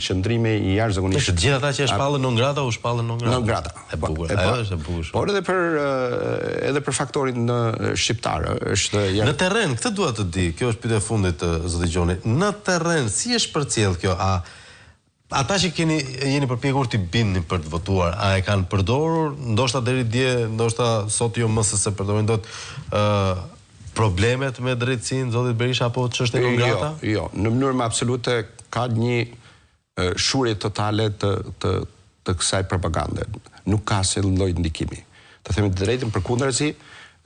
qëndrimi I jashtëzakonisht. Të gjithë ata që e shpallën non grata u shpallën non grata. Non grata. E bukur. Ajo është e bukur. Por edhe për faktorin shqiptar është në terren, këtë dua të di. Kjo është pyetja e fundit zoti Gjoni. Në terren si është përcjell kjo? Ata që jeni përpjekur t'i bindni për të votuar, a e kanë përdorur, ndoshta deri dje, ndoshta sot jo më se përdorin dot problemet me drejtësinë zotit Berisha apo çështje konkrete? Jo, në mënyrë më absolute ka një shurje totale të kësaj propagande. Nuk ka asnjë lloj ndikimi. Të themi të drejtën, përkundrazi,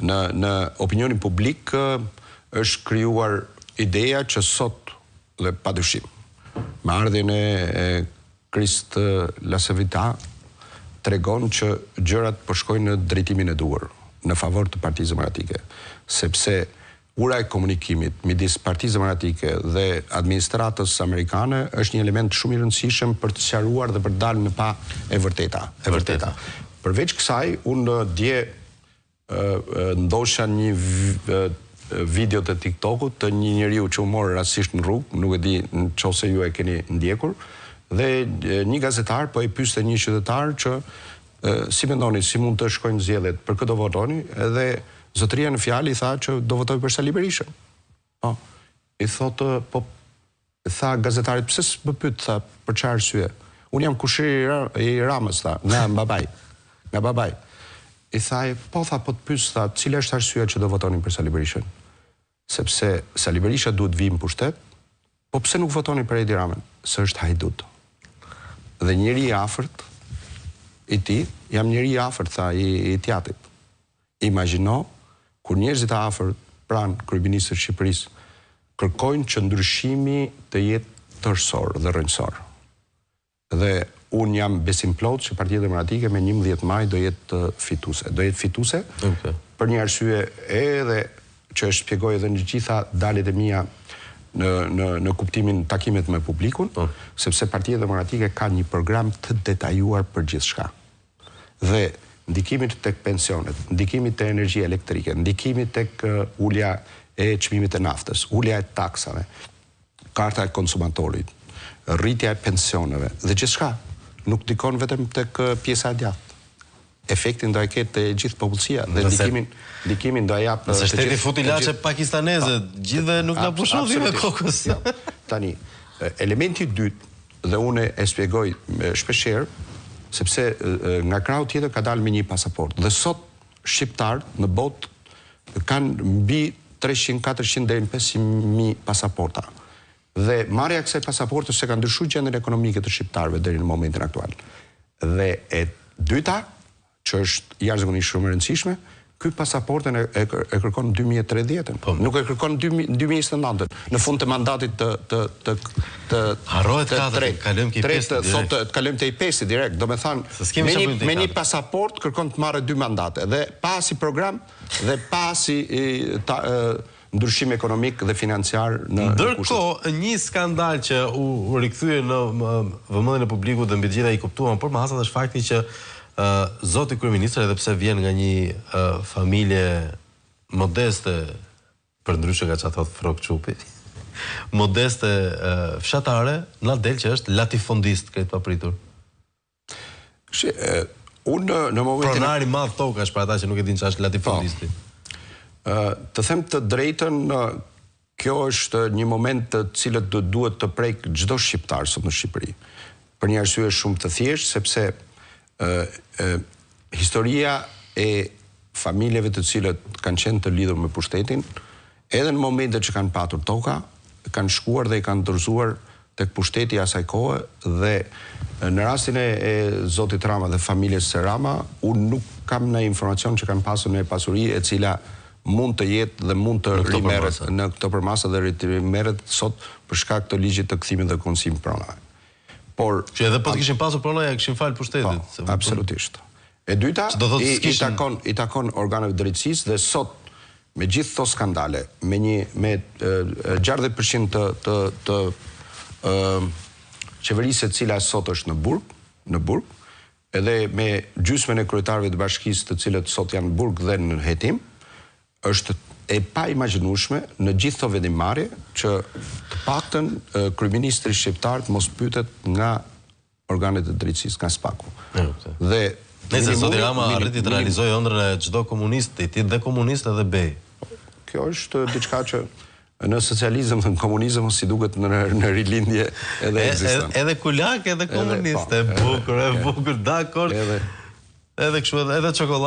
në opinionin publik është krijuar ideja që sot dhe padyshim me ardhjen e Krist Lasevita tregon që gjërat po shkojnë në drejtimin e duhur, në favor të Partisë Demokratike, sepse ura e komunikimit midis Partisë Demokratike dhe administratës amerikane është një element shumë I rëndësishëm për të sqaruar dhe për të dalë në pa e vërteta. Përveç kësaj, unë dje ndosha një video të TikTokut të një njeriu që u mori rastisht në rrugë, nuk e di nëse ju e keni ndjekur, dhe një gazetar po e pyeste një qytetar që si mendoni, si mund të shkojnë zgjedhjet, për këtë do votoni, edhe zotëria në fjalë I tha që do votoj për Sali Berishën. Po, I thotë, po, tha gazetarit, pse s'më pyet, tha, për çfarë arsye? Unë jam kushiri I Ramës, tha, nga babaj. I thaj, po tha, po të pyes, tha, cila është arsyeja që do votonin për Sali Berishën? Sepse Sali Berisha duhet vijë në pushtet, po pse nuk votoni për Edi Ramën? Se është hajdut. Dhe njeri I afërt I tij, jam njeri I afërt, tha, I Tjatit. Imagjino kur njerëzit e afërt pranë kryeministrit të Shqipërisë kërkojnë që ndryshimi të jetë tërësor dhe rrënjësor. Dhe unë jam besim plot që Partia Demokratike me 11 maj do jetë fituese. Do jetë fituese për një arsye edhe që e shpjegoj edhe në gjitha daljet e mia në kuptimin takimet me publikun, sepse Partia Demokratike ka një program të detajuar për gjithçka. Dhe ndikimit tek pensionet, ndikimit te energjia elektrike, ndikimit tek ulja e çmimit të naftës, ulja e taksave, karta e konsumatorit, rritja e pensioneve dhe gjithçka. Nuk dikon vetëm tek pjesa e djathtë. Efektin do e ketë e gjithë popullsia dhe ndikimin do e jap. Nëse shteti futi laçe pakistaneze, gjithë nuk na pushovi me kokës. Tani, elementi I dytë dhe unë e shpjegoj shpeshherë, sepse nga krahu tjetër ka dalë me një pasaport. Dhe sot shqiptarët në botë kanë mbi 300, 400 deri në 500.000 pasaporta. Dhe marrja e kësaj pasaportës se ka ndryshuar gjendjen ekonomike të shqiptarëve deri në momentin aktual. Dhe e dyta, që është jashtëzakonisht shumë e rëndësishme, ky pasaportën e kërkon në 2030-ën. Nuk e kërkon në 2029-ën. Në fund të mandatit të harrohet katërt, kalojmë ke 5 thotë të kalojmë te 5 direkt. Do të thonë me një pasaport kërkon të marrë 2 mandate dhe pasi program dhe pasi ndryshim ekonomik dhe financiar në Ndërkohë, një skandal që u rikthye në vëmendjen e publikut dhe mbi të gjitha I kuptuan për masat është fakti që zoti kryeministër, edhe pse vjen nga një familje modeste, përndryshe nga çfarë thot Frok Çupi, modeste fshatare, na del që është latifondist krejt papritur. Unë në momentin pronari I madh tokash për ata që nuk e dinë çfarë është latifondisti. Të them të drejtën, kjo është një moment të cilët duhet të prek çdo shqiptar sot në Shqipëri. Për një arsye shumë të thjeshtë, sepse historia e familjeve të cilët kanë qenë të lidhur me pushtetin, edhe në momentet që kanë patur toka, kanë shkuar dhe I kanë dorëzuar tek pushteti asaj kohe dhe në rastin e zotit Rama dhe familjes së Rama, unë nuk kam në informacion që kanë pasur në pasuri e cila mund të jetë dhe mund të rimerret në këto përmasa dhe rimerret sot për shkak të ligjit të kthimit dhe konsim pronave. Por që edhe po të kishin pasur pronaja kishin fal pushtetit. Absolutisht. E dyta, I takon organeve drejtësisë dhe sot me gjithë këto skandale, me 60% të qeverisë e cila sot është në burg, edhe me gjysmën e kryetarëve të bashkisë të cilët sot janë në burg dhe në hetim, është e pa imagjinueshme në gjithë këto vendimmarrje që të paktën kryeministri shqiptar të mos pyetet nga organet e drejtësisë, nga SPAK-u. Dhe nëse zoti Rama arriti të realizojë ëndrrën e çdo komunisti, ti dhe komunist edhe bej. Kjo është diçka që në socializëm dhe në komunizëm si duket në rilindje edhe ekziston. Edhe kulak edhe komunist, e bukur, dakord. Edhe kështu edhe çokoladë.